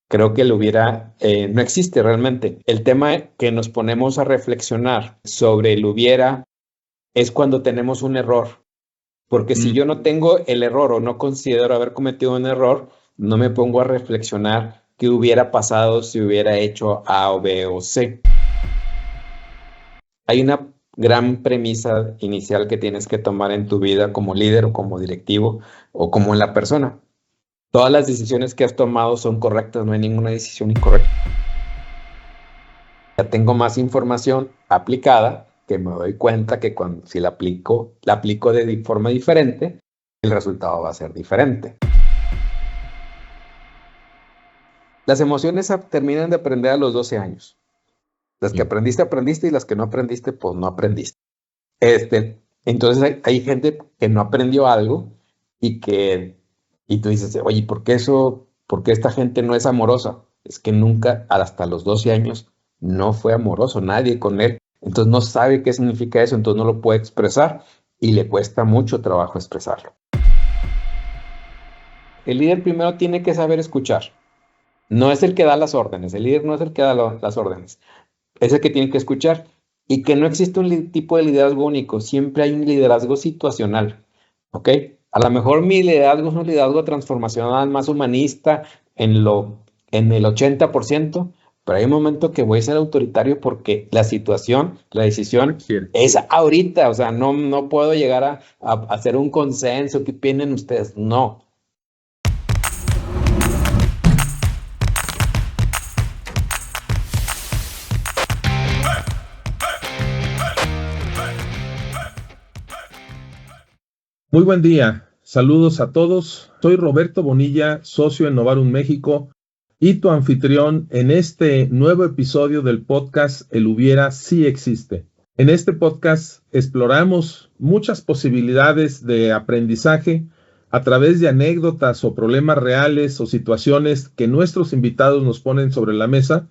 Creo que no existe realmente. El tema que nos ponemos a reflexionar sobre el hubiera es cuando tenemos un error. Porque si yo no tengo el error o no considero haber cometido un error, no me pongo a reflexionar qué hubiera pasado si hubiera hecho A o B o C. Hay una gran premisa inicial que tienes que tomar en tu vida como líder o como directivo o como en la persona. Todas las decisiones que has tomado son correctas, no hay ninguna decisión incorrecta. Ya tengo más información aplicada que me doy cuenta que si la aplico de forma diferente, el resultado va a ser diferente. Las emociones terminan de aprender a los 12 años. Las que aprendiste, aprendiste, y las que no aprendiste, pues no aprendiste. Entonces hay gente que no aprendió algo y tú dices, oye, ¿por qué esta gente no es amorosa? Es que nunca, hasta los 12 años, no fue amoroso nadie con él. Entonces no sabe qué significa eso, entonces no lo puede expresar y le cuesta mucho trabajo expresarlo. El líder primero tiene que saber escuchar. No es el que da las órdenes, el líder no es el que da las órdenes, es el que tiene que escuchar. Y que no existe un tipo de liderazgo único, siempre hay un liderazgo situacional, ¿ok? A lo mejor mi liderazgo es un liderazgo transformacional más humanista en el 80%, pero hay un momento que voy a ser autoritario porque la situación, la decisión es ahorita, o sea, no puedo llegar a hacer un consenso, ¿qué opinan ustedes? No. Muy buen día, saludos a todos. Soy Roberto Bonilla, socio en Novarum México y tu anfitrión en este nuevo episodio del podcast El Hubiera Sí Existe. En este podcast exploramos muchas posibilidades de aprendizaje a través de anécdotas o problemas reales o situaciones que nuestros invitados nos ponen sobre la mesa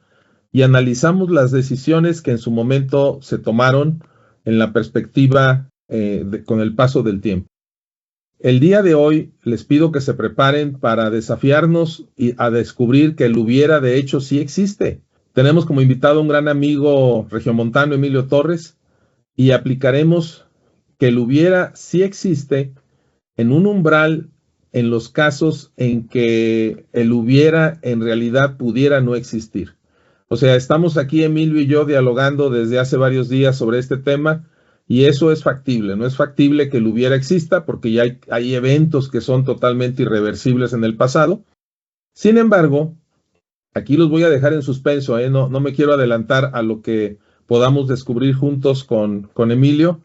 y analizamos las decisiones que en su momento se tomaron en la perspectiva con el paso del tiempo. El día de hoy les pido que se preparen para desafiarnos y a descubrir que el hubiera de hecho sí existe. Tenemos como invitado a un gran amigo regiomontano, Emilio Torres, y aplicaremos que el hubiera sí existe en un umbral en los casos en que el hubiera en realidad pudiera no existir. O sea, estamos aquí Emilio y yo dialogando desde hace varios días sobre este tema. Y eso es factible, no es factible que el hubiera exista porque ya hay eventos que son totalmente irreversibles en el pasado. Sin embargo, aquí los voy a dejar en suspenso, no me quiero adelantar a lo que podamos descubrir juntos con Emilio.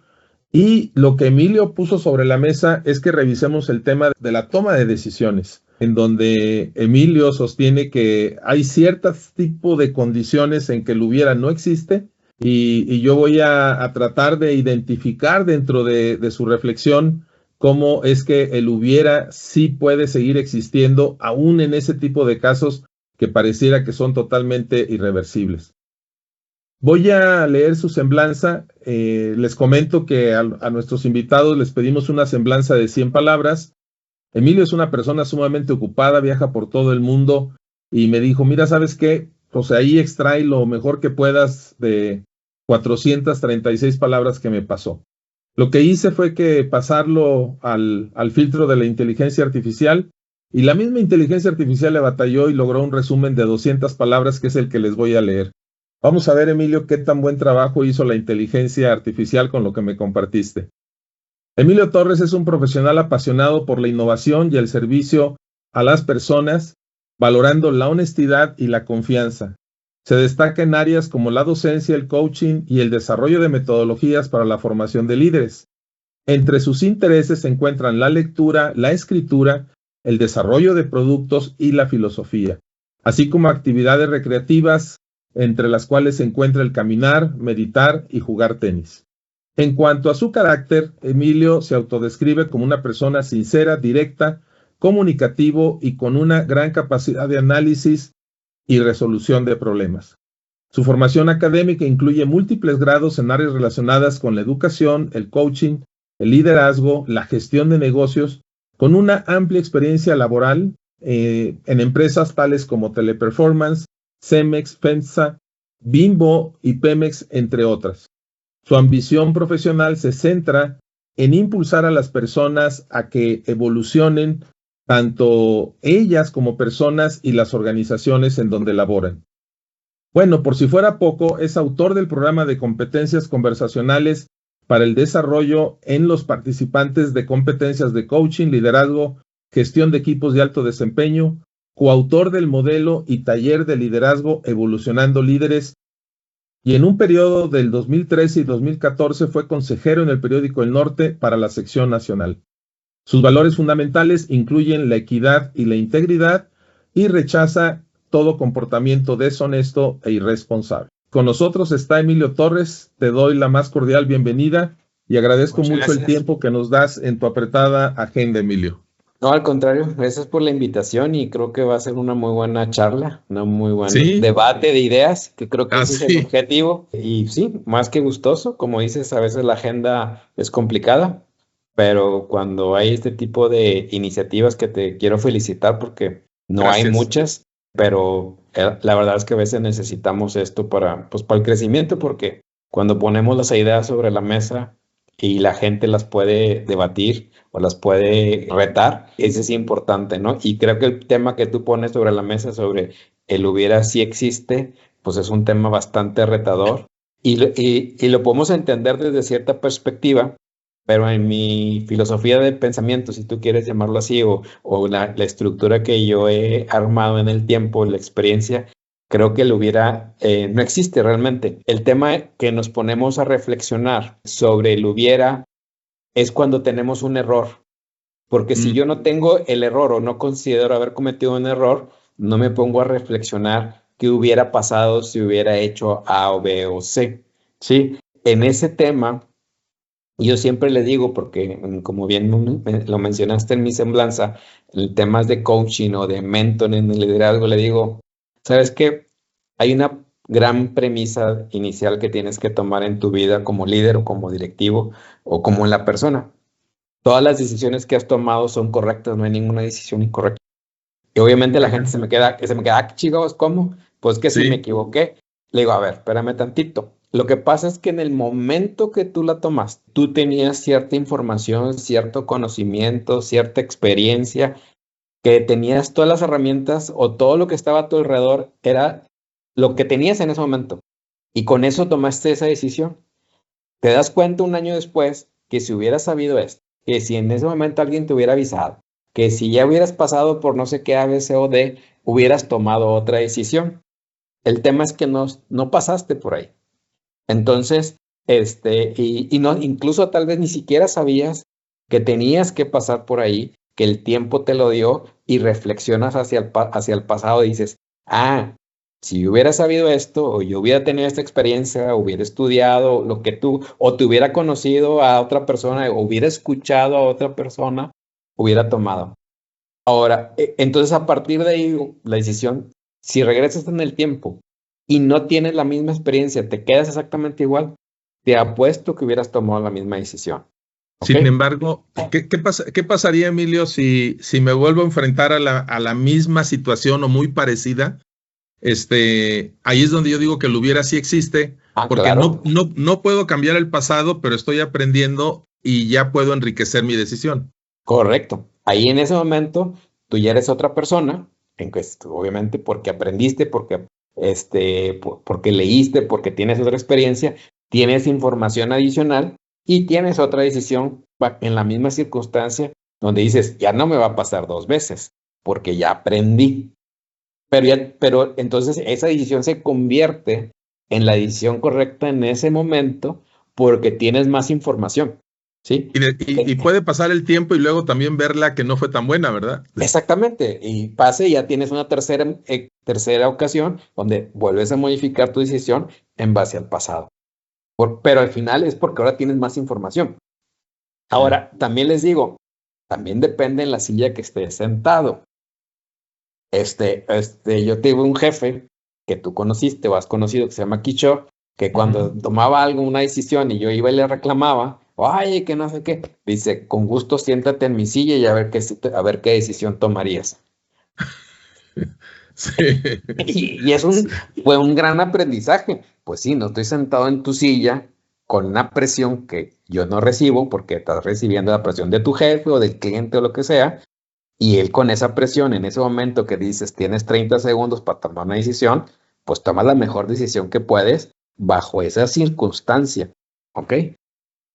Y lo que Emilio puso sobre la mesa es que revisemos el tema de la toma de decisiones, en donde Emilio sostiene que hay ciertos tipos de condiciones en que el hubiera no existe. Y yo voy a tratar de identificar dentro de su reflexión cómo es que el hubiera sí puede seguir existiendo aún en ese tipo de casos que pareciera que son totalmente irreversibles. Voy a leer su semblanza. Les comento que a nuestros invitados les pedimos una semblanza de 100 palabras. Emilio es una persona sumamente ocupada, viaja por todo el mundo y me dijo, mira, ¿sabes qué? O sea, ahí extrae lo mejor que puedas de 436 palabras que me pasó. Lo que hice fue que pasarlo al filtro de la inteligencia artificial y la misma inteligencia artificial le batalló y logró un resumen de 200 palabras que es el que les voy a leer. Vamos a ver, Emilio, qué tan buen trabajo hizo la inteligencia artificial con lo que me compartiste. Emilio Torres es un profesional apasionado por la innovación y el servicio a las personas, valorando la honestidad y la confianza. Se destaca en áreas como la docencia, el coaching y el desarrollo de metodologías para la formación de líderes. Entre sus intereses se encuentran la lectura, la escritura, el desarrollo de productos y la filosofía, así como actividades recreativas, entre las cuales se encuentra el caminar, meditar y jugar tenis. En cuanto a su carácter, Emilio se autodescribe como una persona sincera, directa, comunicativo y con una gran capacidad de análisis y resolución de problemas. Su formación académica incluye múltiples grados en áreas relacionadas con la educación, el coaching, el liderazgo, la gestión de negocios, con una amplia experiencia laboral en empresas tales como Teleperformance, Cemex, FEMSA, Bimbo y Pemex, entre otras. Su ambición profesional se centra en impulsar a las personas a que evolucionen, tanto ellas como personas y las organizaciones en donde laboran. Bueno, por si fuera poco, es autor del programa de competencias conversacionales para el desarrollo en los participantes de competencias de coaching, liderazgo, gestión de equipos de alto desempeño, coautor del modelo y taller de liderazgo Evolucionando Líderes, y en un periodo del 2013 y 2014 fue consejero en el periódico El Norte para la sección nacional. Sus valores fundamentales incluyen la equidad y la integridad y rechaza todo comportamiento deshonesto e irresponsable. Con nosotros está Emilio Torres. Te doy la más cordial bienvenida y agradezco mucho el tiempo que nos das en tu apretada agenda, Emilio. No, al contrario, gracias por la invitación y creo que va a ser una muy buena charla, una muy buen debate de ideas, que creo que ese es el objetivo. Y sí, más que gustoso, como dices, a veces la agenda es complicada, pero cuando hay este tipo de iniciativas que te quiero felicitar porque no hay muchas, pero la verdad es que a veces necesitamos esto para el crecimiento, porque cuando ponemos las ideas sobre la mesa y la gente las puede debatir o las puede retar, eso es importante, ¿no? Y creo que el tema que tú pones sobre la mesa sobre el hubiera sí existe, pues es un tema bastante retador y lo podemos entender desde cierta perspectiva, pero en mi filosofía de pensamiento, si tú quieres llamarlo así, o la estructura que yo he armado en el tiempo, la experiencia, creo que el hubiera no existe realmente. El tema que nos ponemos a reflexionar sobre el hubiera es cuando tenemos un error. Porque si yo no tengo el error o no considero haber cometido un error, no me pongo a reflexionar qué hubiera pasado si hubiera hecho A o B o C. ¿Sí? En ese tema, yo siempre le digo, porque como bien lo mencionaste en mi semblanza, en temas de coaching o de mentoring en el liderazgo, le digo, ¿sabes qué? Hay una gran premisa inicial que tienes que tomar en tu vida como líder o como directivo o como en la persona. Todas las decisiones que has tomado son correctas, no hay ninguna decisión incorrecta. Y obviamente la gente se me queda, chicos, ¿cómo? Pues que si me equivoqué. Le digo, a ver, espérame tantito. Lo que pasa es que en el momento que tú la tomaste, tú tenías cierta información, cierto conocimiento, cierta experiencia, que tenías todas las herramientas o todo lo que estaba a tu alrededor era lo que tenías en ese momento. Y con eso tomaste esa decisión. Te das cuenta un año después que si hubieras sabido esto, que si en ese momento alguien te hubiera avisado, que si ya hubieras pasado por no sé qué A, B, C o D, hubieras tomado otra decisión. El tema es que no pasaste por ahí. Entonces, y no, incluso tal vez ni siquiera sabías que tenías que pasar por ahí, que el tiempo te lo dio y reflexionas hacia el pasado y dices, si yo hubiera sabido esto, o yo hubiera tenido esta experiencia, hubiera estudiado lo que tú, o te hubiera conocido a otra persona, o hubiera escuchado a otra persona, hubiera tomado. Ahora, entonces a partir de ahí, la decisión, si regresas en el tiempo y no tienes la misma experiencia, te quedas exactamente igual, te apuesto que hubieras tomado la misma decisión. ¿Okay? Sin embargo, ¿qué pasaría, Emilio, si me vuelvo a enfrentar a la misma situación o muy parecida? Ahí es donde yo digo que el hubiera sí existe, porque claro, no puedo cambiar el pasado, pero estoy aprendiendo y ya puedo enriquecer mi decisión. Correcto. Ahí en ese momento tú ya eres otra persona, obviamente porque aprendiste, porque leíste, porque tienes otra experiencia, tienes información adicional y tienes otra decisión en la misma circunstancia donde dices, ya no me va a pasar 2 veces, porque ya aprendí. Pero entonces esa decisión se convierte en la decisión correcta en ese momento porque tienes más información, ¿sí? Y puede pasar el tiempo y luego también verla que no fue tan buena, ¿verdad? Exactamente. Y pase y ya tienes una tercera ocasión donde vuelves a modificar tu decisión en base al pasado. Pero al final es porque ahora tienes más información. Ahora, también les digo, también depende en la silla que estés sentado. Yo tuve un jefe que tú conociste o has conocido que se llama Quicho, que cuando tomaba una decisión y yo iba y le reclamaba, oye, que no sé qué, dice, con gusto siéntate en mi silla y a ver qué decisión tomarías. Sí. Fue un gran aprendizaje. Pues sí, no estoy sentado en tu silla con una presión que yo no recibo porque estás recibiendo la presión de tu jefe o del cliente o lo que sea, y él con esa presión en ese momento que dices tienes 30 segundos para tomar una decisión, pues toma la mejor decisión que puedes bajo esa circunstancia, ¿ok?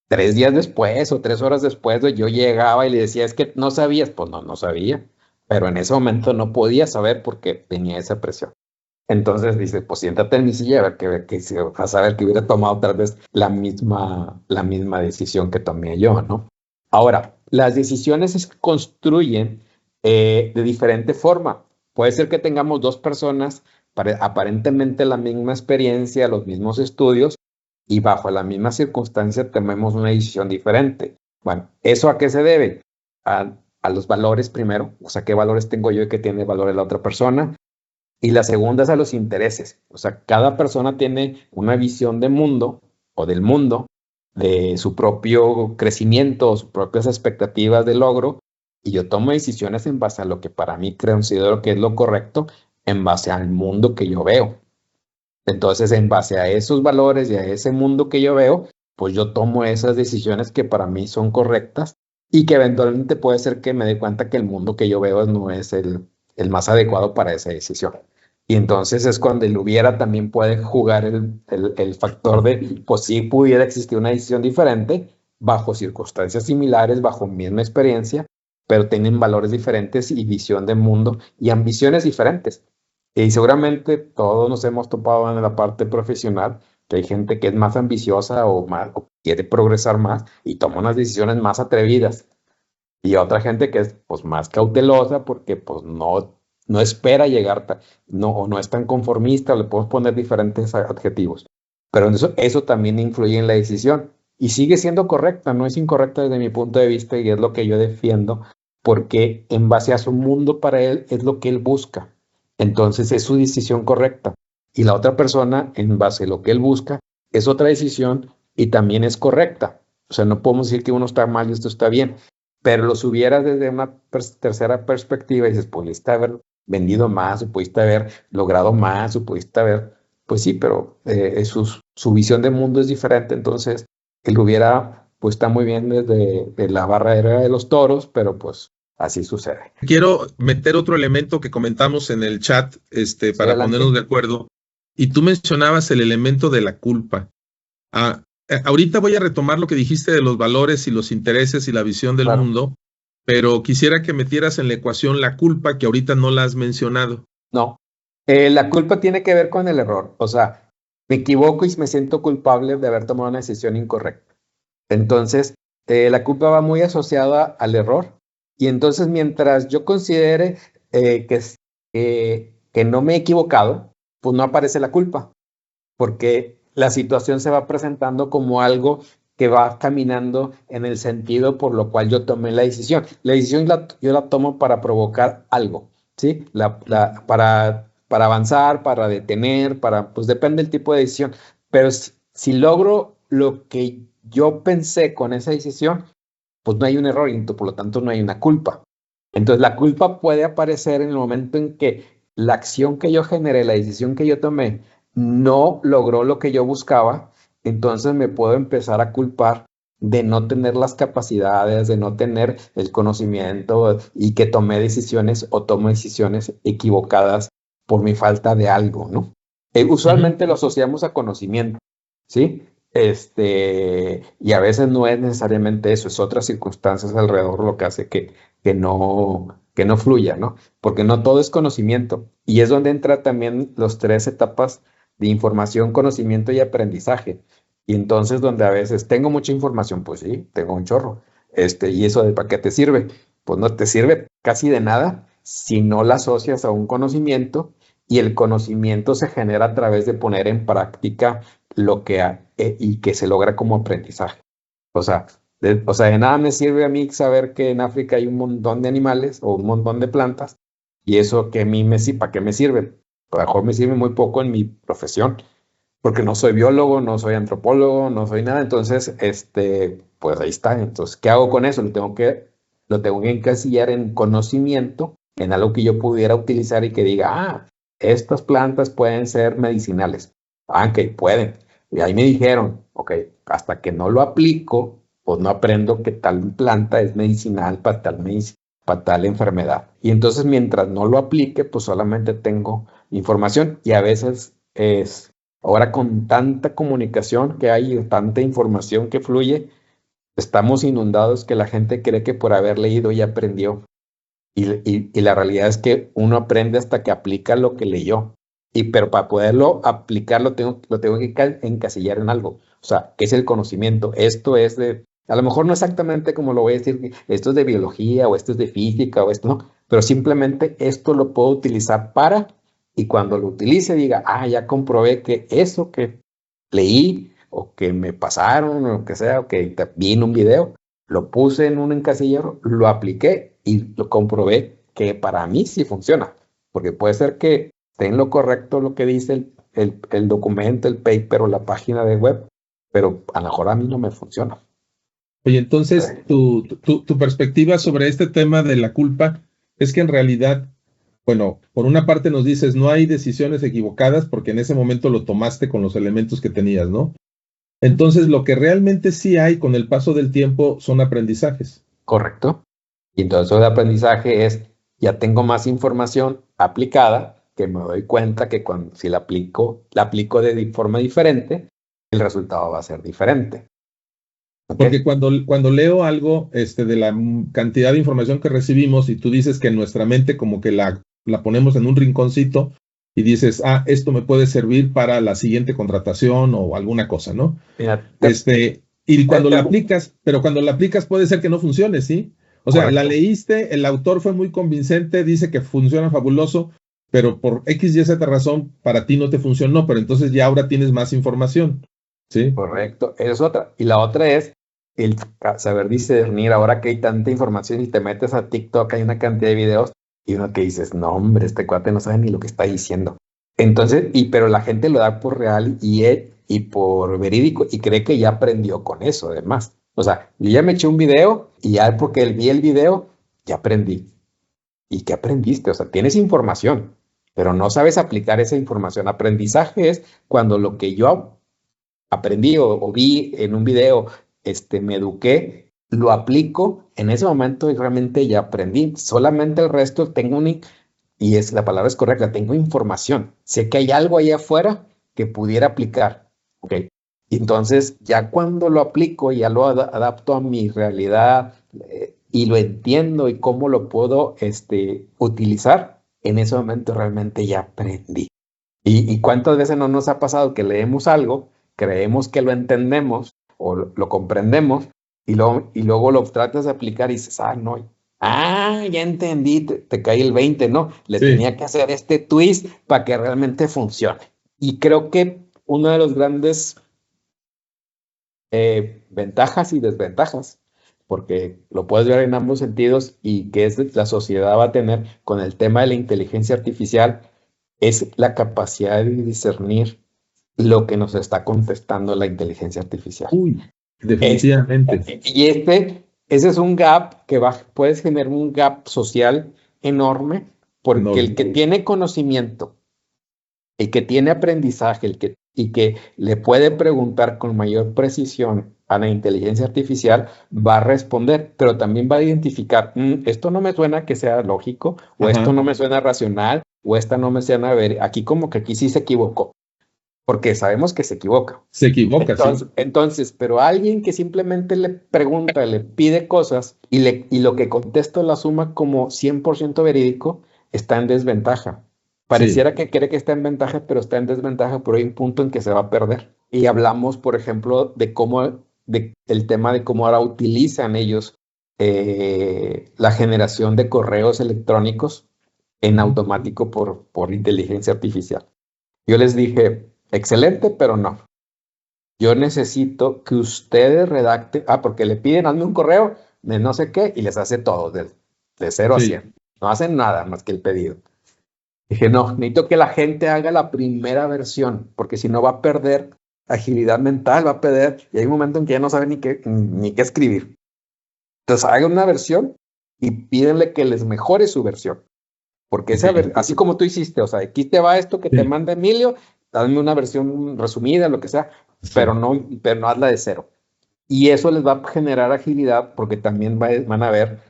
3 días después o 3 horas después, yo llegaba y le decía, es que no sabías, pues no, no sabía, pero en ese momento no podía saber porque tenía esa presión. Entonces dice, pues siéntate en mi silla a ver a saber que hubiera tomado tal vez la misma decisión que tomé yo, ¿no? Ahora, las decisiones se construyen de diferente forma. Puede ser que tengamos dos personas aparentemente la misma experiencia, los mismos estudios, y bajo la misma circunstancia tomemos una decisión diferente. Bueno, ¿eso a qué se debe? A los valores primero, o sea, qué valores tengo yo y qué tiene valores la otra persona. Y la segunda es a los intereses. O sea, cada persona tiene una visión de mundo o del mundo, de su propio crecimiento, sus propias expectativas de logro, y yo tomo decisiones en base a lo que para mí considero que es lo correcto, en base al mundo que yo veo. Entonces, en base a esos valores y a ese mundo que yo veo, pues yo tomo esas decisiones que para mí son correctas y que eventualmente puede ser que me dé cuenta que el mundo que yo veo no es el más adecuado para esa decisión. Y entonces es cuando el hubiera también puede jugar el factor de, pues sí pudiera existir una decisión diferente bajo circunstancias similares, bajo misma experiencia, pero tienen valores diferentes y visión de mundo y ambiciones diferentes. Y seguramente todos nos hemos topado en la parte profesional que hay gente que es más ambiciosa o quiere progresar más y toma unas decisiones más atrevidas. Y otra gente que es pues, más cautelosa porque pues, no espera llegar, o no es tan conformista, le podemos poner diferentes adjetivos. Pero eso también influye en la decisión. Y sigue siendo correcta, no es incorrecta desde mi punto de vista y es lo que yo defiendo, porque en base a su mundo para él es lo que él busca. Entonces es su decisión correcta. Y la otra persona, en base a lo que él busca, es otra decisión y también es correcta. O sea, no podemos decir que uno está mal y esto está bien, pero los hubieras desde una tercera perspectiva y dices, pudiste haber vendido más, o pudiste haber logrado más, o pudiste haber, pues sí, pero su visión de mundo es diferente, entonces él hubiera, pues está muy bien desde de la barrera de los toros, pero pues así sucede. Quiero meter otro elemento que comentamos en el chat, para Adelante. ponernos de acuerdo. Y tú mencionabas el elemento de la culpa. Ahorita voy a retomar lo que dijiste de los valores y los intereses y la visión del Claro. mundo, pero quisiera que metieras en la ecuación la culpa, que ahorita no la has mencionado. No, la culpa tiene que ver con el error, o sea, me equivoco y me siento culpable de haber tomado una decisión incorrecta. Entonces, la culpa va muy asociada al error. Y entonces, mientras yo considere que no me he equivocado, pues no aparece la culpa, porque la situación se va presentando como algo que va caminando en el sentido por lo cual yo tomé la decisión. La decisión yo la tomo para provocar algo, ¿sí? Para avanzar, para detener, pues depende del tipo de decisión. Pero si logro lo que yo pensé con esa decisión, pues no hay un error y por lo tanto no hay una culpa. Entonces la culpa puede aparecer en el momento en que la acción que yo generé, la decisión que yo tomé, no logró lo que yo buscaba, entonces me puedo empezar a culpar de no tener las capacidades, de no tener el conocimiento y que tomé decisiones o tomo decisiones equivocadas por mi falta de algo, ¿no? Usualmente lo asociamos a conocimiento, ¿sí? Y a veces no es necesariamente eso, es otras circunstancias alrededor lo que hace que no fluya, ¿no? Porque no todo es conocimiento. Y es donde entra también las tres etapas de información, conocimiento y aprendizaje. Y entonces donde a veces tengo mucha información, pues sí, tengo un chorro. ¿Y eso de para qué te sirve? Pues no te sirve casi de nada si no la asocias a un conocimiento y el conocimiento se genera a través de poner en práctica y que se logra como aprendizaje. O sea, de nada me sirve a mí saber que en África hay un montón de animales o un montón de plantas y eso que a mí ¿para qué me sirve? A lo mejor me sirve muy poco en mi profesión, porque no soy biólogo, no soy antropólogo, no soy nada, entonces, pues ahí está. Entonces, ¿qué hago con eso? Lo tengo que encasillar en conocimiento, en algo que yo pudiera utilizar y que diga, estas plantas pueden ser medicinales. Ok, pueden. Y ahí me dijeron, ok, hasta que no lo aplico, pues no aprendo que tal planta es medicinal para tal enfermedad. Y entonces mientras no lo aplique, pues solamente tengo información. Y a veces es, ahora con tanta comunicación que hay, tanta información que fluye, estamos inundados que la gente cree que por haber leído ya aprendió. Y la realidad es que uno aprende hasta que aplica lo que leyó. Pero para poderlo aplicar lo tengo que encasillar en algo. O sea, ¿qué es el conocimiento? Esto es a lo mejor no exactamente como lo voy a decir, esto es de biología o esto es de física o esto no, pero simplemente esto lo puedo utilizar y cuando lo utilice diga, ya comprobé que eso que leí o que me pasaron o lo que sea, o que vi en un video, lo puse en un encasillero, lo apliqué y lo comprobé que para mí sí funciona. Porque puede ser que esté en lo correcto lo que dice el documento, el paper o la página de web, pero a lo mejor a mí no me funciona. Oye, entonces tu perspectiva sobre este tema de la culpa es que en realidad, bueno, por una parte nos dices, no hay decisiones equivocadas porque en ese momento lo tomaste con los elementos que tenías, ¿no? Entonces, lo que realmente sí hay con el paso del tiempo son aprendizajes. Correcto. Y entonces el aprendizaje es, ya tengo más información aplicada, que me doy cuenta que si la aplico de forma diferente, el resultado va a ser diferente. ¿Ok? Porque cuando leo algo de la cantidad de información que recibimos y tú dices que en nuestra mente como que la ponemos en un rinconcito y dices, esto me puede servir para la siguiente contratación o alguna cosa, ¿no? Mira, Y cuando la aplicas, pero cuando la aplicas puede ser que no funcione, ¿sí? O sea, la correcto. leíste, el autor fue muy convincente, dice que funciona fabuloso, pero por X, Y, Z razón, para ti no te funcionó, pero entonces ya ahora tienes más información, ¿sí? Correcto, esa es otra. Y la otra es el saber discernir. Ahora que hay tanta información y te metes a TikTok, hay una cantidad de videos y uno que dices, no, hombre, este cuate no sabe ni lo que está diciendo. Entonces, pero la gente lo da por real y por verídico y cree que ya aprendió con eso, además. O sea, yo ya me eché un video y ya porque vi el video, ya aprendí. ¿Y qué aprendiste? O sea, tienes información, pero no sabes aplicar esa información. Aprendizaje es cuando lo que yo aprendí o vi en un video, me eduqué, lo aplico, en ese momento y realmente ya aprendí. Solamente el resto la palabra es correcta, tengo información. Sé que hay algo ahí afuera que pudiera aplicar. ¿Ok? Y entonces, ya cuando lo aplico, ya lo adapto a mi realidad y lo entiendo y cómo lo puedo utilizar, en ese momento realmente ya aprendí. ¿Y cuántas veces no nos ha pasado que leemos algo, creemos que lo entendemos o lo comprendemos y luego lo tratas de aplicar y dices, no, ya entendí, te cae el 20, ¿no? Le Sí. tenía que hacer este twist para que realmente funcione. Y creo que una de los grandes ventajas y desventajas, porque lo puedes ver en ambos sentidos y que la sociedad va a tener con el tema de la inteligencia artificial, es la capacidad de discernir lo que nos está contestando la inteligencia artificial. Uy, Es- definitivamente. y ese es un gap puedes generar un gap social enorme, porque el Enorme. que tiene conocimiento, el que tiene aprendizaje, y que le puede preguntar con mayor precisión a la inteligencia artificial, va a responder, pero también va a identificar, esto no me suena que sea lógico, o esto Ajá. no me suena racional, o esta no me suena, a ver, aquí como que aquí sí se equivocó, porque sabemos que se equivoca. Se equivoca, sí. Entonces, pero alguien que simplemente le pregunta, le pide cosas y lo que contesta lo asuma como 100% verídico, está en desventaja. Sí. Pareciera que cree que está en ventaja, pero está en desventaja, pero hay un punto en que se va a perder. Y hablamos, por ejemplo, el tema de cómo ahora utilizan ellos la generación de correos electrónicos en Ujú. automático por inteligencia artificial. Yo les dije, excelente, pero no. Yo necesito que ustedes redacten, porque le piden, hazme un correo de no sé qué, y les hace todo, de 0 a Sí. 100. No hacen nada más que el pedido. Dije, no, necesito que la gente haga la primera versión, porque si no va a perder agilidad mental, va a perder, y hay un momento en que ya no sabe ni qué escribir. Entonces, hagan una versión y pídenle que les mejore su versión. Porque Ok. así como tú hiciste, o sea, aquí te va esto que te Sí, manda Emilio, dame una versión resumida, lo que sea, sí, pero no hazla de cero. Y eso les va a generar agilidad porque también van a ver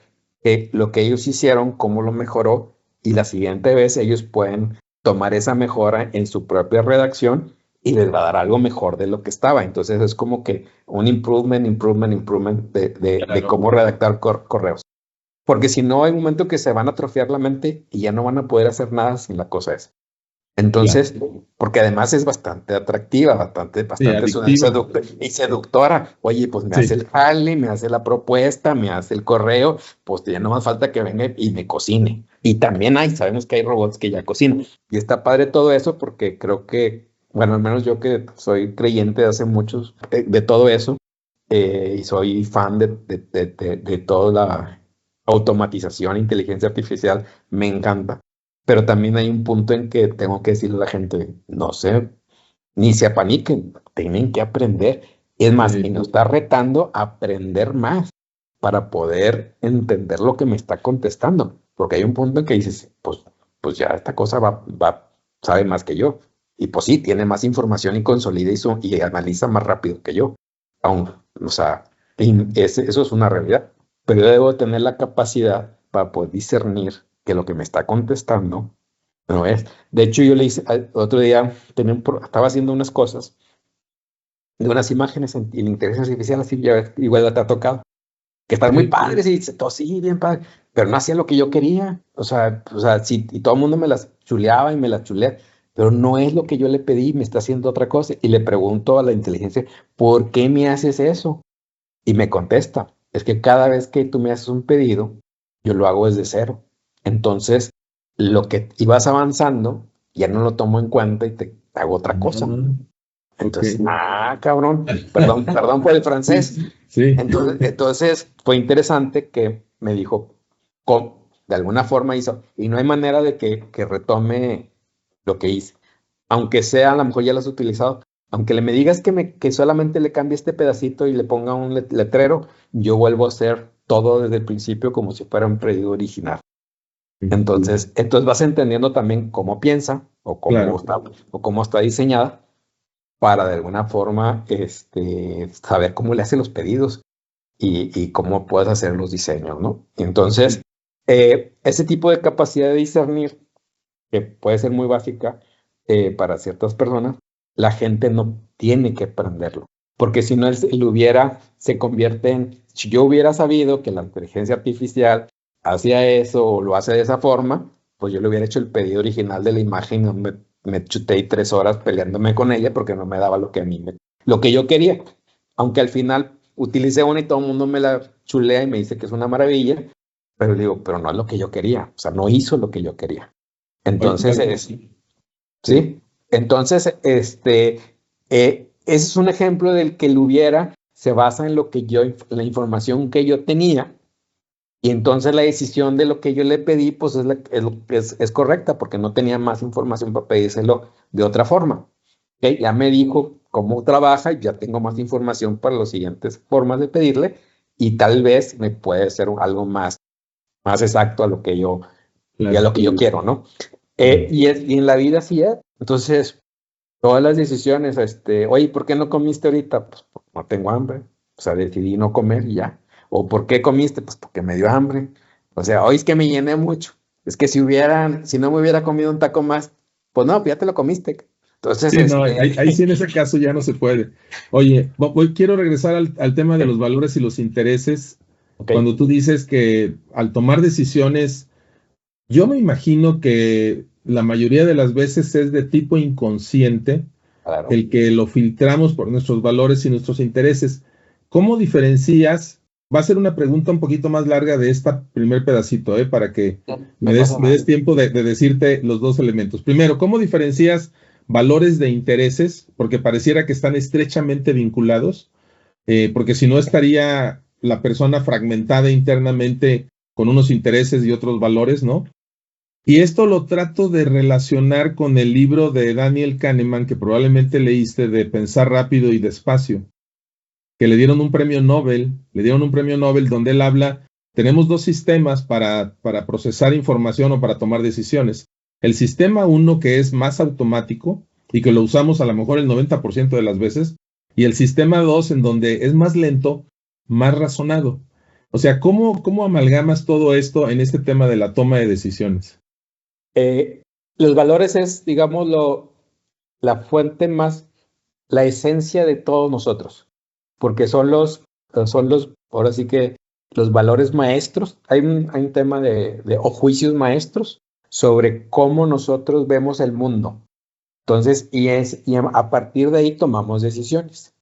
que lo que ellos hicieron, cómo lo mejoró, y la siguiente vez ellos pueden tomar esa mejora en su propia redacción y les va a dar algo mejor de lo que estaba. Entonces es como que un improvement de claro. cómo redactar correos. Porque si no, hay un momento que se van a atrofiar la mente y ya no van a poder hacer nada sin la cosa esa. Claro. Entonces, porque además es bastante atractiva, Sí, bastante adictiva. y seductora. Oye, pues me hace Sí, el jale, me hace la propuesta, me hace el correo, pues ya no más falta que venga y me cocine. Y también sabemos que hay robots que ya cocinan. Y está padre todo eso porque creo que, bueno, al menos yo que soy creyente de hace muchos, de todo eso, y soy fan de toda la automatización, inteligencia artificial, me encanta, pero también hay un punto en que tengo que decirle a la gente, no sé, ni se apaniquen, tienen que aprender. Es más, y sí, nos está retando a aprender más para poder entender lo que me está contestando. Porque hay un punto en que dices, pues ya esta cosa sabe más que yo. Y pues sí, tiene más información y consolida y analiza más rápido que yo. Aún, o sea, eso es una realidad. Pero yo debo tener la capacidad para poder discernir que lo que me está contestando no es. De hecho, yo le hice otro día, estaba haciendo unas cosas de unas imágenes en la inteligencia artificial, así ya igual te ha tocado, que están muy sí. padres y todo sí, bien padre, pero no hacía lo que yo quería. O sea, sí, y todo el mundo me las chuleaba y me las chulea, pero no es lo que yo le pedí, me está haciendo otra cosa. Y le pregunto a la inteligencia, ¿por qué me haces eso? Y me contesta, es que cada vez que tú me haces un pedido, yo lo hago desde cero. Entonces, lo que ibas avanzando, ya no lo tomo en cuenta y te hago otra cosa. Ah, ok. Entonces, cabrón, perdón por el Sí, francés. sí, sí, Entonces fue interesante que me dijo, de alguna forma hizo, y no hay manera de que retome lo que hice. Aunque sea, a lo mejor ya lo has utilizado, aunque me digas que solamente le cambie este pedacito y le ponga un letrero, yo vuelvo a hacer todo desde el principio como si fuera un pedido original. Entonces vas entendiendo también cómo piensa claro. o cómo está diseñada para de alguna forma saber cómo le hace los pedidos y cómo puedes hacer los diseños, ¿no? Entonces, ese tipo de capacidad de discernir, que puede ser muy básica para ciertas personas, la gente no tiene que aprenderlo. Porque si no, se convierte si yo hubiera sabido que la inteligencia artificial hacía eso o lo hace de esa forma, pues yo le hubiera hecho el pedido original de la imagen, no me chuté 3 horas peleándome con ella porque no me daba lo que yo quería. Aunque al final utilicé una y todo el mundo me la chulea y me dice que es una maravilla, pero digo, pero no es lo que yo quería, o sea, no hizo lo que yo quería. Oye, Entonces, sí. Entonces, ese es un ejemplo del que el hubiera se basa en la información que yo tenía, y entonces la decisión de lo que yo le pedí, pues es correcta, porque no tenía más información para pedírselo de otra forma. ¿Ok? Ya me dijo cómo trabaja y ya tengo más información para las siguientes formas de pedirle, y tal vez me puede ser algo más exacto a claro, lo que yo quiero, ¿no? claro. Y en la vida sí es. Entonces, todas las decisiones, oye, ¿por qué no comiste ahorita? Pues porque no tengo hambre. O sea, decidí no comer y ya. ¿O por qué comiste? Pues porque me dio hambre. O sea, hoy es que me llené mucho. Es que si no me hubiera comido un taco más, pues no, pues ya te lo comiste. Entonces, Sí, no, ahí sí en ese caso ya no se puede. Oye, quiero regresar al tema de los valores y los intereses. ok, Cuando tú dices que al tomar decisiones, yo me imagino que la mayoría de las veces es de tipo inconsciente, claro. el que lo filtramos por nuestros valores y nuestros intereses. ¿Cómo diferencias? Va a ser una pregunta un poquito más larga de este primer pedacito, para que No, me no pasa me des nada. tiempo de decirte los dos elementos. Primero, ¿cómo diferencias valores de intereses? Porque pareciera que están estrechamente vinculados, porque si no estaría la persona fragmentada internamente con unos intereses y otros valores, ¿no? Y esto lo trato de relacionar con el libro de Daniel Kahneman, que probablemente leíste, de Pensar rápido y despacio, que le dieron un premio Nobel donde él habla tenemos dos sistemas para procesar información o para tomar decisiones. El sistema 1, que es más automático y que lo usamos a lo mejor el 90% de las veces, y el sistema 2, en donde es más lento, más razonado. O sea, ¿cómo amalgamas todo esto en este tema de la toma de decisiones? Los valores es, digamos, la fuente más, la esencia de todos nosotros, porque ahora sí que los valores maestros. Hay un tema o juicios maestros sobre cómo nosotros vemos el mundo. Entonces, y a partir de ahí tomamos decisiones.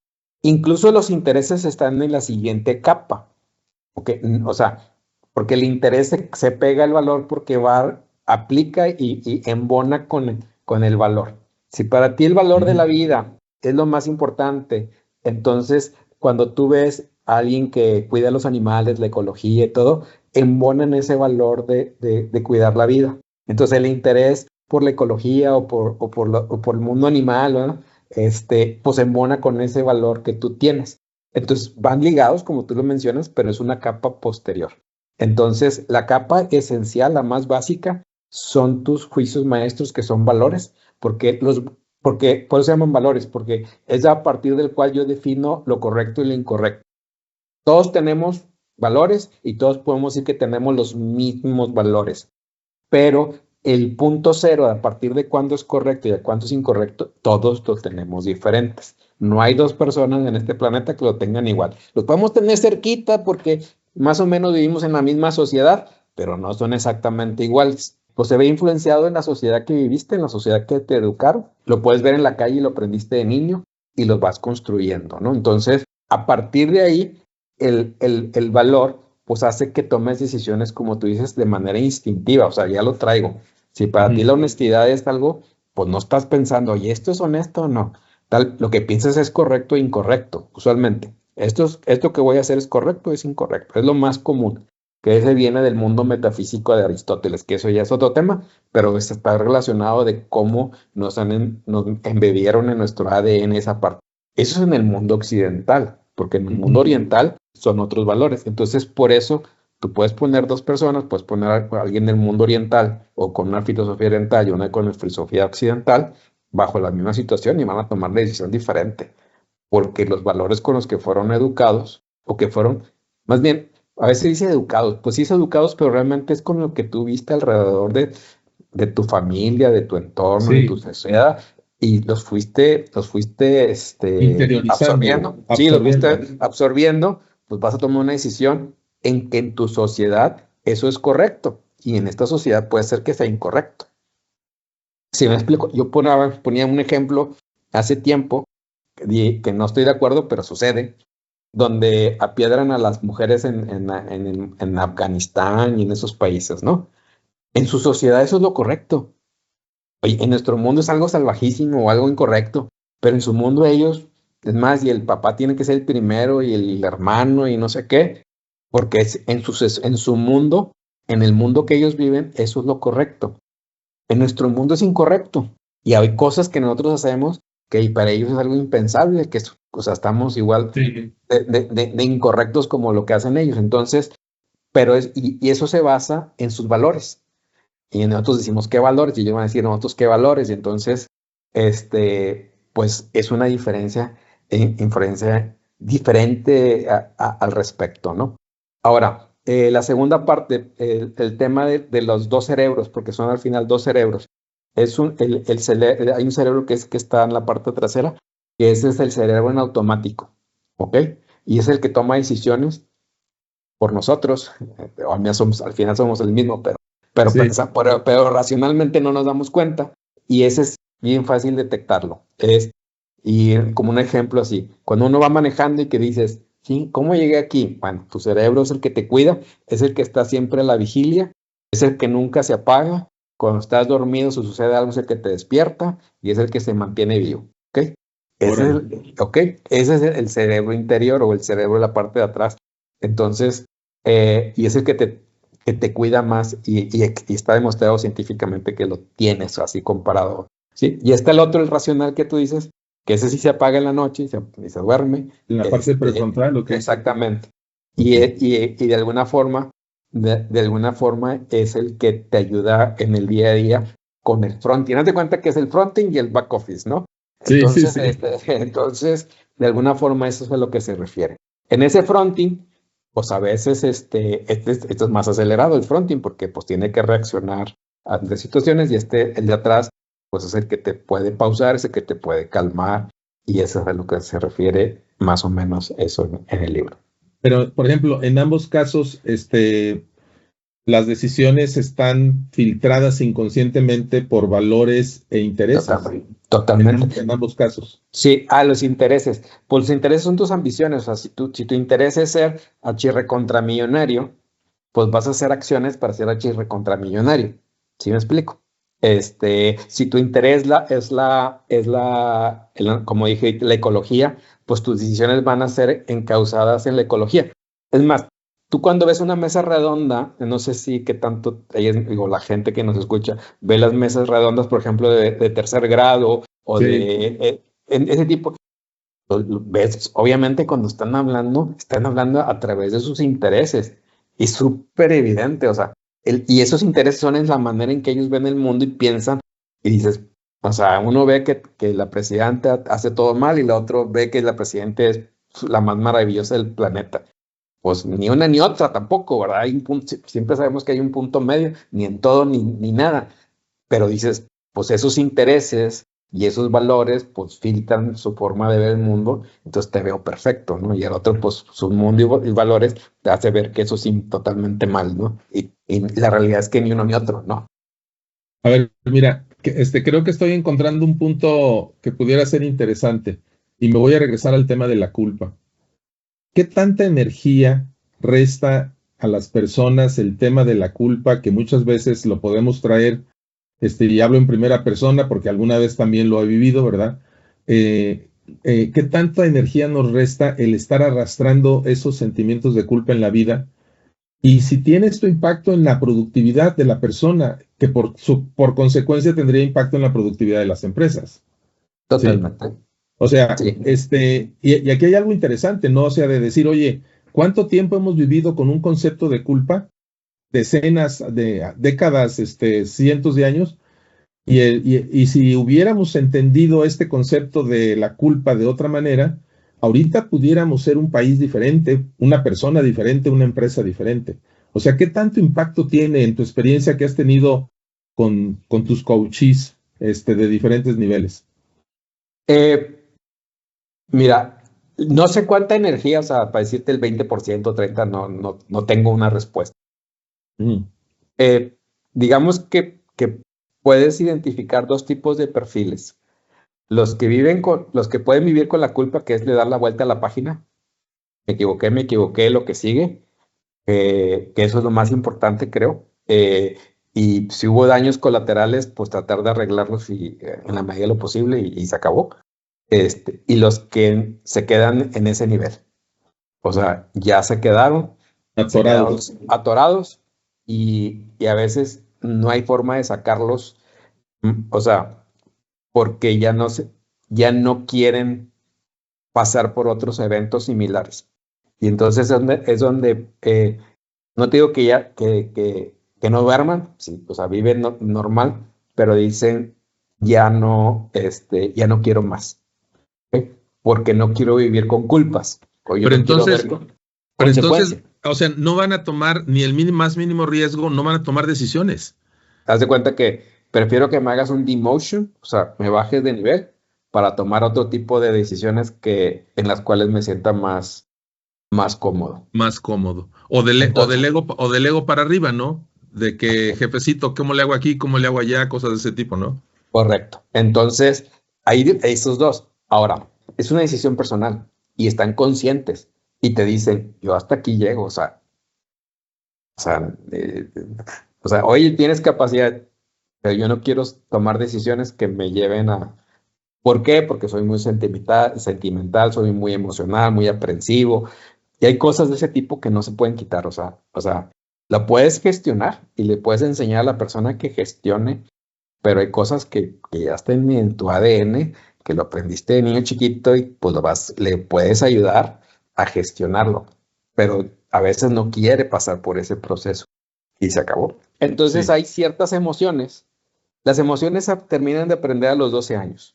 Incluso los intereses están en la siguiente capa. O sea, porque el interés se pega al valor porque aplica y embona con el valor. Si para ti el valor de la vida es lo más importante, entonces cuando tú ves a alguien que cuida a los animales, la ecología y todo, embona en ese valor de cuidar la vida. Entonces el interés por la ecología o por el mundo animal, ¿no? Pues embona con ese valor que tú tienes. Entonces van ligados, como tú lo mencionas, pero es una capa posterior. Entonces, la capa esencial, la más básica, son tus juicios maestros, que son valores, porque por eso se llaman valores, porque es a partir del cual yo defino lo correcto y lo incorrecto. Todos tenemos valores y todos podemos decir que tenemos los mismos valores, pero el punto cero, a partir de cuándo es correcto y de cuándo es incorrecto, todos los tenemos diferentes. No hay dos personas en este planeta que lo tengan igual. Los podemos tener cerquita porque más o menos vivimos en la misma sociedad, pero no son exactamente iguales. Pues se ve influenciado en la sociedad que viviste, en la sociedad que te educaron. Lo puedes ver en la calle y lo aprendiste de niño y lo vas construyendo, ¿no? Entonces, a partir de ahí, el valor pues hace que tomes decisiones, como tú dices, de manera instintiva. O sea, ya lo traigo. Si para ti la honestidad es algo, pues no estás pensando, oye, ¿esto es honesto o no? Lo que piensas es correcto e incorrecto, usualmente. Esto que voy a hacer es correcto o es incorrecto. Es lo más común, que ese viene del mundo metafísico de Aristóteles, que eso ya es otro tema, pero está relacionado de cómo nos embebieron en nuestro ADN esa parte. Eso es en el mundo occidental, porque en el mundo oriental son otros valores. Entonces, por eso tú puedes poner dos personas, puedes poner a alguien del mundo oriental o con una filosofía oriental y una con una filosofía occidental bajo la misma situación y van a tomar la decisión diferente, porque los valores con los que fueron educados o que fueron, más bien, a veces dice educados, pues sí es educados, pero realmente es con lo que tú viste alrededor de tu familia, de tu entorno, de tu sociedad, y los fuiste Interiorizando, absorbiendo. Sí, los fuiste absorbiendo, pues vas a tomar una decisión en que en tu sociedad eso es correcto y en esta sociedad puede ser que sea incorrecto. Si me explico, yo ponía un ejemplo hace tiempo que no estoy de acuerdo, pero sucede, donde apiedran a las mujeres en Afganistán y en esos países, ¿no? En su sociedad eso es lo correcto. Oye, en nuestro mundo es algo salvajísimo o algo incorrecto, pero en su mundo ellos, es más, y el papá tiene que ser el primero y el hermano y no sé qué, porque en su mundo, en el mundo que ellos viven, eso es lo correcto. En nuestro mundo es incorrecto y hay cosas que nosotros hacemos que para ellos es algo impensable, o sea, estamos igual de incorrectos como lo que hacen ellos. Entonces, y eso se basa en sus valores. Y nosotros decimos qué valores, y ellos van a decir nosotros qué valores, y entonces, pues es una inferencia diferente al respecto, ¿no? Ahora, la segunda parte, el tema de los dos cerebros, porque son al final dos cerebros. Hay un cerebro que está en la parte trasera, que ese es el cerebro en automático, ¿ok? Y es el que toma decisiones por nosotros. Al final somos el mismo, pero racionalmente no nos damos cuenta y ese es bien fácil detectarlo. Y como un ejemplo así, cuando uno va manejando y que dices, sí, ¿cómo llegué aquí? Bueno, tu cerebro es el que te cuida, es el que está siempre a la vigilia, es el que nunca se apaga. Cuando estás dormido, si sucede algo, es el que te despierta y es el que se mantiene vivo. ¿Ok? Ese es el cerebro interior o el cerebro de la parte de atrás. Entonces, y es el que te cuida más y está demostrado científicamente que lo tienes así comparado. ¿Sí? Y está el otro, el racional que tú dices, que ese sí se apaga en la noche y se duerme. En la parte prefrontal, ¿ok? Exactamente. Y de alguna forma, de alguna forma es el que te ayuda en el día a día con el fronting. Haz de cuenta que es el fronting y el back office, ¿no? Sí, sí, Entonces, sí. entonces, de alguna forma eso es a lo que se refiere. En ese fronting, pues a veces esto es más acelerado el fronting porque pues tiene que reaccionar ante situaciones y el de atrás, pues es el que te puede pausar, es el que te puede calmar y eso es a lo que se refiere más o menos eso en el libro. Pero, por ejemplo, en ambos casos, las decisiones están filtradas inconscientemente por valores e intereses. Totalmente. Totalmente. En ambos casos. Sí, los intereses. Pues los intereses son tus ambiciones. O sea, si tu interés es ser contramillonario, pues vas a hacer acciones para ser contramillonario. ¿Sí me explico? Si tu interés como dije, la ecología, pues tus decisiones van a ser encausadas en la ecología. Es más, tú cuando ves una mesa redonda, no sé si qué tanto, digo, la gente que nos escucha, ve las mesas redondas, por ejemplo, de tercer grado o Sí. en ese tipo. ¿Ves? Obviamente cuando están hablando a través de sus intereses. Y súper evidente, o sea, y esos intereses son en la manera en que ellos ven el mundo y piensan y dices, o sea, uno ve que la presidenta hace todo mal y la otro ve que la presidenta es la más maravillosa del planeta. Pues ni una ni otra tampoco, ¿verdad? Hay un punto, siempre sabemos que hay un punto medio, ni en todo ni nada, pero dices, pues esos intereses y esos valores, pues filtran su forma de ver el mundo, entonces te veo perfecto, ¿no? Y el otro, pues su mundo y valores te hace ver que eso sí totalmente mal, ¿no? Y la realidad es que ni uno ni otro, ¿no? A ver, mira, creo que estoy encontrando un punto que pudiera ser interesante y me voy a regresar al tema de la culpa. ¿Qué tanta energía resta a las personas el tema de la culpa, que muchas veces lo podemos traer, y hablo en primera persona porque alguna vez también lo he vivido, ¿verdad? ¿Qué tanta energía nos resta el estar arrastrando esos sentimientos de culpa en la vida? Y si tiene esto impacto en la productividad de la persona, que por consecuencia tendría impacto en la productividad de las empresas, ¿sí? Totalmente. O sea, Sí. y aquí hay algo interesante, ¿no? O sea, de decir, oye, ¿cuánto tiempo hemos vivido con un concepto de culpa? Decenas de décadas, cientos de años. Y si hubiéramos entendido este concepto de la culpa de otra manera, ahorita pudiéramos ser un país diferente, una persona diferente, una empresa diferente. O sea, ¿qué tanto impacto tiene en tu experiencia que has tenido con tus coaches, de diferentes niveles? Eh, Mira, no sé cuánta energía, o sea, para decirte el 20%, 30%, no tengo una respuesta. Mm. Digamos que puedes identificar dos tipos de perfiles. Los que pueden vivir con la culpa, que es le dar la vuelta a la página. Me equivoqué, lo que sigue, que eso es lo más importante, creo. Y si hubo daños colaterales, pues tratar de arreglarlos en la medida de lo posible y se acabó. Y los que se quedan en ese nivel. O sea, ya se quedaron Atorados. atorados y a veces no hay forma de sacarlos, o sea, porque ya no quieren pasar por otros eventos similares. Y entonces es donde no te digo que no duerman, sí, o sea, viven normal, pero dicen, ya no quiero más, ¿ok? Porque no quiero vivir con culpas, o yo Pero no quiero ver entonces, pero entonces, consecuencias. o sea, no van a tomar ni el más mínimo riesgo, no van a tomar decisiones. Haz de cuenta que prefiero que me hagas un demotion, o sea, me bajes de nivel para tomar otro tipo de decisiones en las cuales me sienta más cómodo. Más cómodo. Entonces, O del ego para arriba, ¿no? De que, jefecito, ¿cómo le hago aquí? ¿Cómo le hago allá? Cosas de ese tipo, ¿no? correcto. Entonces, ahí esos dos. Ahora, es una decisión personal y están conscientes y te dicen, yo hasta aquí llego, o sea, oye, tienes capacidad, pero yo no quiero tomar decisiones que me lleven a. ¿Por qué? Porque soy muy sentimental, soy muy emocional, muy aprensivo. Y hay cosas de ese tipo que no se pueden quitar. O sea, la puedes gestionar y le puedes enseñar a la persona que gestione, pero hay cosas que ya están en tu ADN, que lo aprendiste de niño chiquito y pues le puedes ayudar a gestionarlo. Pero a veces no quiere pasar por ese proceso y se acabó. Entonces Sí. hay ciertas emociones. Las emociones terminan de aprender a los 12 años.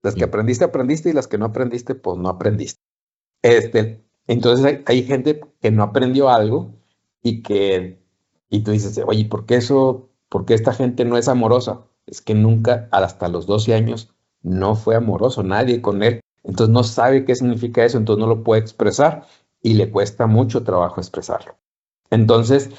Las que Sí. aprendiste, aprendiste, y las que no aprendiste, pues no aprendiste. Entonces hay gente que no aprendió algo y tú dices, oye, ¿por qué esta gente no es amorosa? Es que nunca, hasta los 12 años, no fue amoroso, nadie con él. Entonces no sabe qué significa eso, entonces no lo puede expresar y le cuesta mucho trabajo expresarlo. Entonces,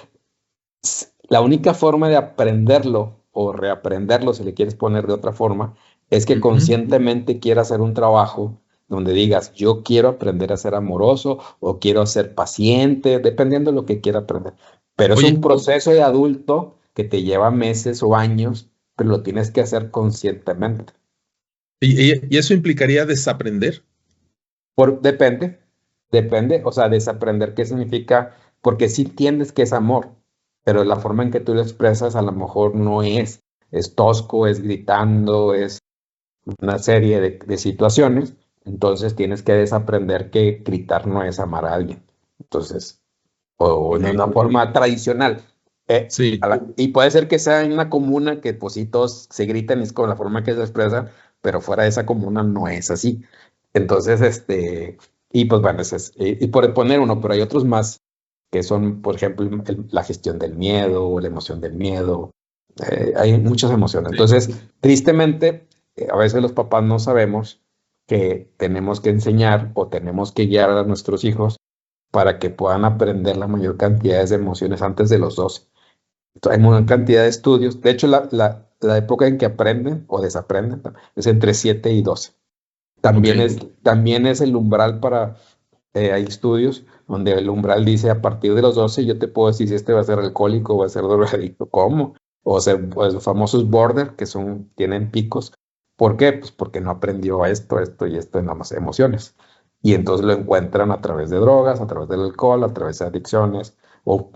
la única forma de aprenderlo o reaprenderlo, si le quieres poner de otra forma, es que conscientemente quieras hacer un trabajo donde digas, yo quiero aprender a ser amoroso o quiero ser paciente, dependiendo de lo que quiera aprender. Pero es un Oye, proceso de adulto que te lleva meses o años, pero lo tienes que hacer conscientemente. ¿y eso implicaría desaprender? Depende, o sea, desaprender qué significa, porque sí entiendes que es amor, pero la forma en que tú lo expresas a lo mejor no es tosco, es gritando, es una serie de situaciones, entonces tienes que desaprender que gritar no es amar a alguien. Entonces, o Ok. de una forma tradicional. Sí. Y puede ser que sea en una comuna que pues sí todos se gritan y es con la forma que se expresan, pero fuera de esa comuna no es así. Entonces, y pues bueno, y por poner uno, pero hay otros más que son, por ejemplo, la gestión del miedo o la emoción del miedo. Hay muchas emociones. Sí. Entonces, tristemente, a veces los papás no sabemos que tenemos que enseñar o tenemos que guiar a nuestros hijos para que puedan aprender la mayor cantidad de emociones antes de los 12. Entonces, hay una cantidad de estudios. De hecho, la época en que aprenden o desaprenden es entre 7 y 12. Ok. También es el umbral para, hay estudios donde el umbral dice a partir de los 12 yo te puedo decir si este va a ser alcohólico o va a ser drogadicto, ¿cómo? O ser pues, los famosos border que tienen picos. ¿Por qué? Pues porque no aprendió esto y esto en las emociones. Y entonces lo encuentran a través de drogas, a través del alcohol, a través de adicciones, o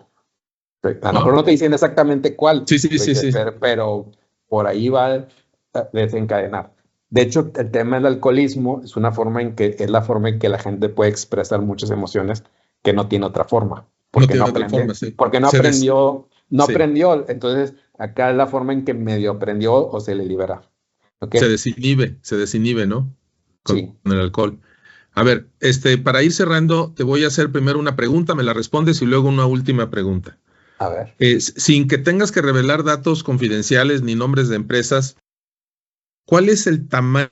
a lo mejor Wow. no te dicen exactamente cuál, Sí, sí, sí, sí. pero por ahí va a desencadenar. De hecho, el tema del alcoholismo es la forma en que la gente puede expresar muchas emociones que no tiene otra forma, No tiene otra forma, sí. porque no Sí, aprendió. Entonces, acá es la forma en que medio aprendió o se le libera. ¿Ok? se desinhibe, ¿no? Sí. Con el alcohol. A ver, para ir cerrando, te voy a hacer primero una pregunta, me la respondes y luego una última pregunta. A ver. Sin que tengas que revelar datos confidenciales ni nombres de empresas, ¿cuál es el tamaño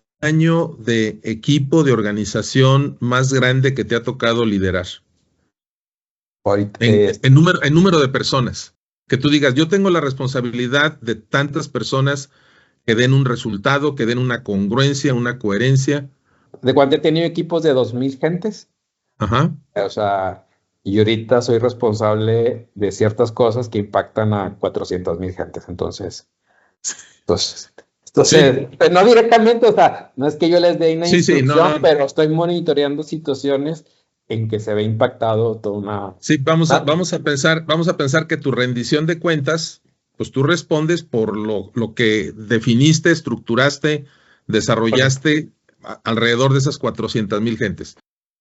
de equipo de organización más grande que te ha tocado liderar? Ahorita, En número de personas. Que tú digas, yo tengo la responsabilidad de tantas personas que den un resultado, que den una congruencia, una coherencia. de cuando he tenido equipos de 2,000 gentes. Ajá. O sea, y ahorita soy responsable de ciertas cosas que impactan a 400,000 gentes. Entonces, Sí, pues no directamente, o sea, no es que yo les dé una sí, sí, no, instrucción, no. pero estoy monitoreando situaciones en que se ve impactado toda una... Sí, vamos a, Ah, vamos a pensar que tu rendición de cuentas, pues tú respondes por lo que definiste, estructuraste, correcto, desarrollaste alrededor de esas 400,000 gentes.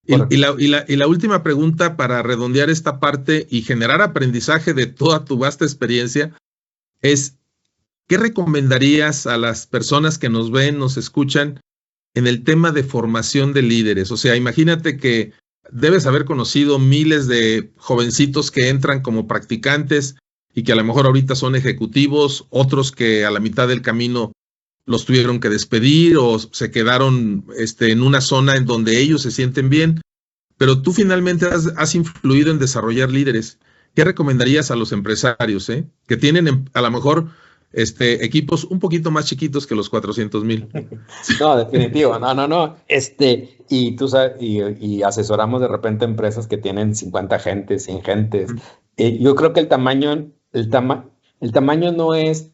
Y, y correcto. la, y, la, y la última pregunta para redondear esta parte y generar aprendizaje de toda tu vasta experiencia es, ¿qué recomendarías a las personas que nos ven, nos escuchan en el tema de formación de líderes? O sea, imagínate que debes haber conocido miles de jovencitos que entran como practicantes y que a lo mejor ahorita son ejecutivos, otros que a la mitad del camino los tuvieron que despedir o se quedaron en una zona en donde ellos se sienten bien, pero tú finalmente has influido en desarrollar líderes. ¿Qué recomendarías a los empresarios, que tienen a lo mejor equipos un poquito más chiquitos que los 400,000? No, definitivo, no, no, no. Y tú sabes, y asesoramos de repente empresas que tienen 50 gentes, 100 gentes. Yo creo que el tamaño no es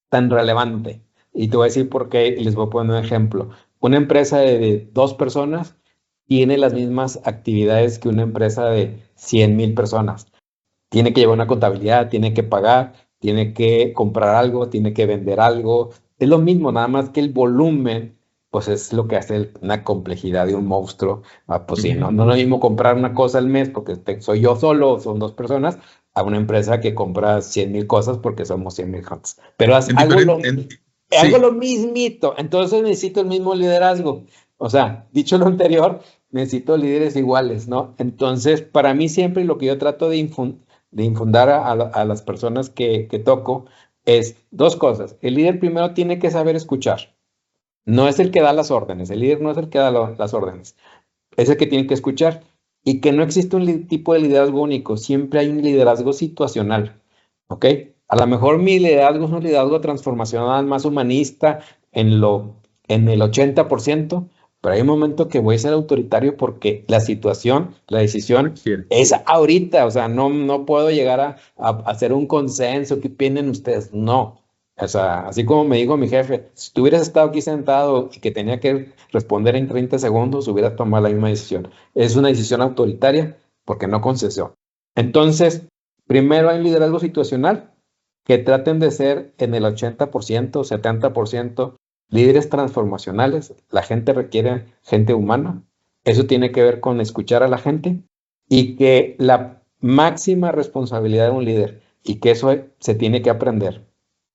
tan relevante. Y te voy a decir por qué, y les voy a poner un ejemplo. Una empresa de 2 personas tiene las mismas actividades que una empresa de 100,000 personas. Tiene que llevar una contabilidad, tiene que pagar, tiene que comprar algo, tiene que vender algo. Es lo mismo, nada más que el volumen pues es lo que hace una complejidad de un monstruo. Pues sí, no es lo mismo comprar una cosa al mes porque soy yo solo, son dos personas, a una empresa que compra 100,000 cosas porque somos 100,000 hunts. Pero En hago sí, lo mismito, entonces necesito el mismo liderazgo. O sea, dicho lo anterior, necesito líderes iguales, ¿no? Entonces, para mí siempre lo que yo trato de infundar a las personas que toco es dos cosas. El líder primero tiene que saber escuchar. No es el que da las órdenes, el líder no es el que da las órdenes, es el que tiene que escuchar. Y que no existe un tipo de liderazgo único, siempre hay un liderazgo situacional, ¿ok? A lo mejor mi liderazgo es un liderazgo transformacional más humanista en el 80%, pero hay un momento que voy a ser autoritario porque la situación, la lo decisión requiere. es ahorita, o sea, no puedo llegar a hacer un consenso, ¿qué opinan ustedes? No. O sea, así como me dijo mi jefe, si tú hubieras estado aquí sentado y que tenía que responder en 30 segundos, hubieras tomado la misma decisión. Es una decisión autoritaria porque no concedió. Entonces, primero hay un liderazgo situacional que traten de ser en el 80%, 70% líderes transformacionales. La gente requiere gente humana. Eso tiene que ver con escuchar a la gente y que la máxima responsabilidad de un líder y que eso se tiene que aprender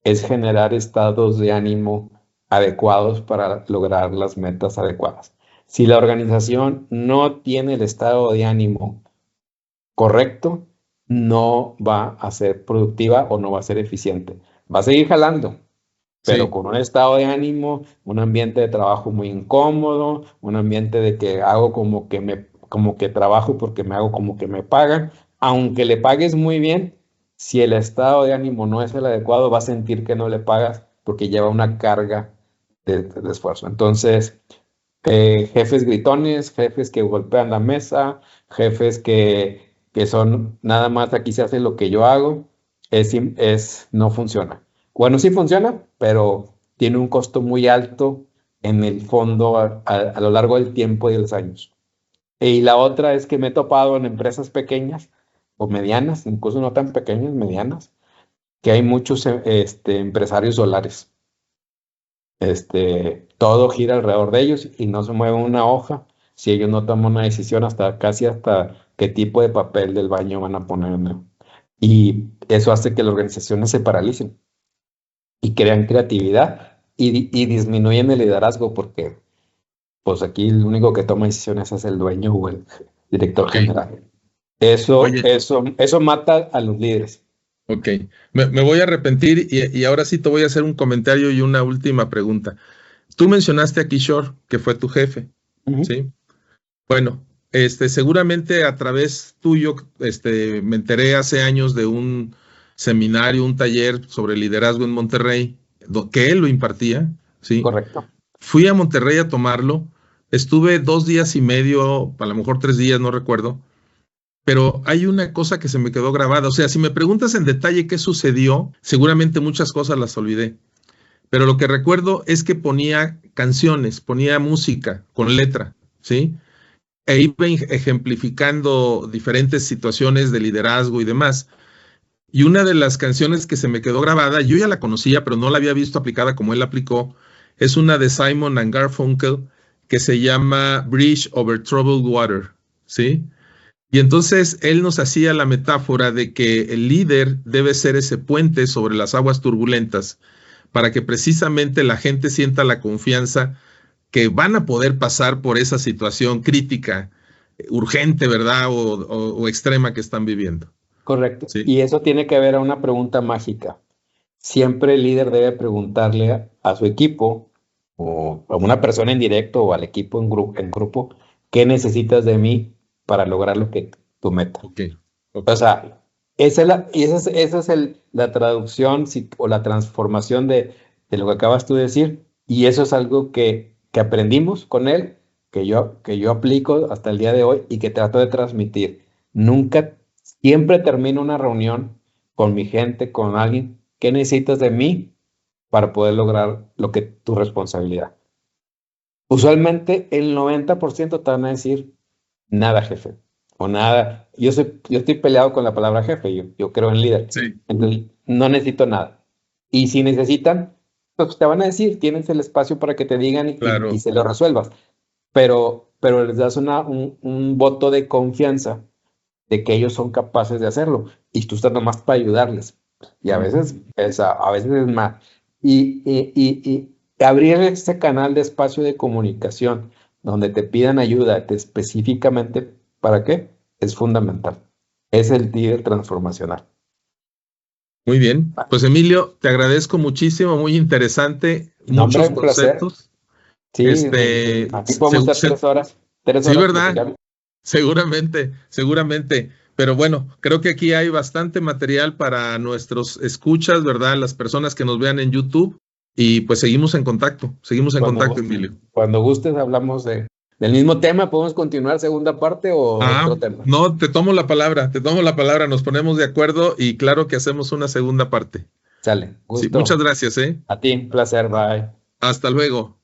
es generar estados de ánimo adecuados para lograr las metas adecuadas. Si la organización no tiene el estado de ánimo correcto, no va a ser productiva o no va a ser eficiente. Va a seguir jalando, pero Sí, con un estado de ánimo, un ambiente de trabajo muy incómodo, un ambiente de que hago como que trabajo porque me hago como que me pagan, aunque le pagues muy bien, si el estado de ánimo no es el adecuado, va a sentir que no le pagas porque lleva una carga de esfuerzo. Entonces, jefes gritones, jefes que golpean la mesa, jefes que son nada más aquí se hace lo que yo hago, no funciona. Bueno, sí funciona, pero tiene un costo muy alto en el fondo a lo largo del tiempo y de los años. Y la otra es que me he topado en empresas pequeñas o medianas, incluso no tan pequeñas, medianas, que hay muchos empresarios solares. Todo gira alrededor de ellos y no se mueve una hoja si ellos no toman una decisión hasta qué tipo de papel del baño van a poner y eso hace que las organizaciones se paralicen y crean creatividad y disminuyen el liderazgo porque pues aquí el único que toma decisiones es el dueño o el director ok. general. Eso mata a los líderes. Ok, me voy a arrepentir y ahora sí te voy a hacer un comentario y una última pregunta. Tú mencionaste a Kishore, que fue tu jefe, Ujú. ¿sí? Bueno, seguramente a través tuyo, me enteré hace años de un seminario, un taller sobre liderazgo en Monterrey, que él lo impartía, ¿sí? Correcto. Fui a Monterrey a tomarlo, estuve 2 días y medio, a lo mejor 3 días, no recuerdo, pero hay una cosa que se me quedó grabada. O sea, si me preguntas en detalle qué sucedió, seguramente muchas cosas las olvidé. Pero lo que recuerdo es que ponía canciones, ponía música con letra, ¿sí? E iba ejemplificando diferentes situaciones de liderazgo y demás. Y una de las canciones que se me quedó grabada, yo ya la conocía, pero no la había visto aplicada como él la aplicó, es una de Simon and Garfunkel que se llama Bridge Over Troubled Water, ¿sí? Y entonces él nos hacía la metáfora de que el líder debe ser ese puente sobre las aguas turbulentas para que precisamente la gente sienta la confianza que van a poder pasar por esa situación crítica, urgente, ¿verdad? O extrema que están viviendo. Correcto. Sí, Y eso tiene que ver a una pregunta mágica. Siempre el líder debe preguntarle a su equipo o a una persona en directo o al equipo en grupo, ¿qué necesitas de mí para lograr lo que tu meta? ok, ok. O sea, esa es la traducción o la transformación de lo que acabas tú de decir. Y eso es algo que aprendimos con él, que yo aplico hasta el día de hoy y que trato de transmitir. Nunca, siempre termino una reunión con mi gente, con alguien. ¿Qué necesitas de mí para poder lograr lo que tu responsabilidad? Usualmente el 90% te van a decir nada, jefe, o nada. Yo estoy peleado con la palabra jefe, yo creo en líder. Sí, Entonces, no necesito nada. Y si necesitan, pues te van a decir, tienes el espacio para que te digan Claro. y se lo resuelvas. Pero les das un voto de confianza de que ellos son capaces de hacerlo y tú estás nomás para ayudarles. Y a veces es más. Y abrir este canal de espacio de comunicación donde te pidan ayuda específicamente, ¿para qué? Es fundamental. Es el líder transformacional. Muy bien. Pues Emilio, te agradezco muchísimo, muy interesante, Hombre, muchos un placer. conceptos. Sí, aquí podemos estar 3 horas. 3 sí, horas ¿verdad? platicando. Seguramente. Pero bueno, creo que aquí hay bastante material para nuestros escuchas, ¿verdad? Las personas que nos vean en YouTube. Y pues seguimos en contacto. Emilio. Cuando gustes, hablamos del mismo tema. ¿Podemos continuar segunda parte o otro tema? No, te tomo la palabra, nos ponemos de acuerdo y claro que hacemos una segunda parte. Sale, gusto. Sí, muchas gracias, A ti, un placer, bye. Hasta luego.